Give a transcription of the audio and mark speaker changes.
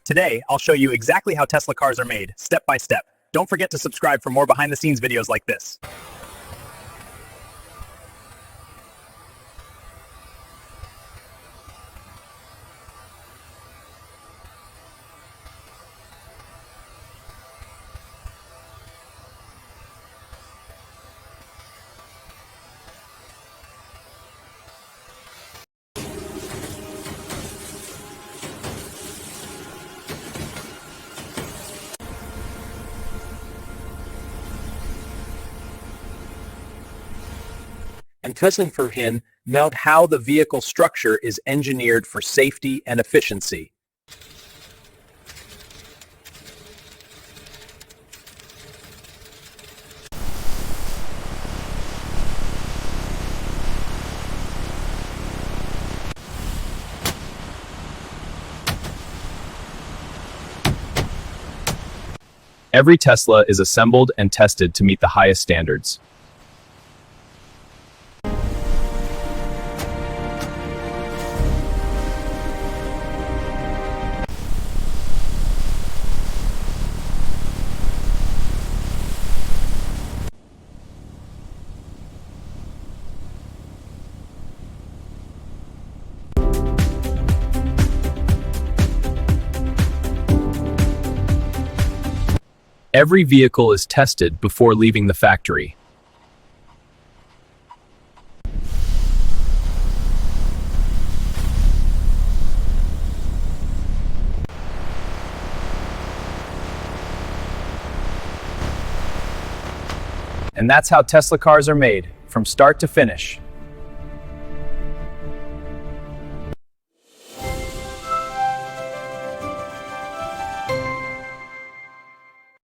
Speaker 1: Today, I'll show you exactly how Tesla cars are made, step by step. Don't forget to subscribe for more behind-the-scenes videos like this. And testing for him, note how the vehicle structure is engineered for safety and efficiency.
Speaker 2: Every Tesla is assembled and tested to meet the highest standards. Every vehicle is tested before leaving the factory. And that's how Tesla cars are made, from start to finish.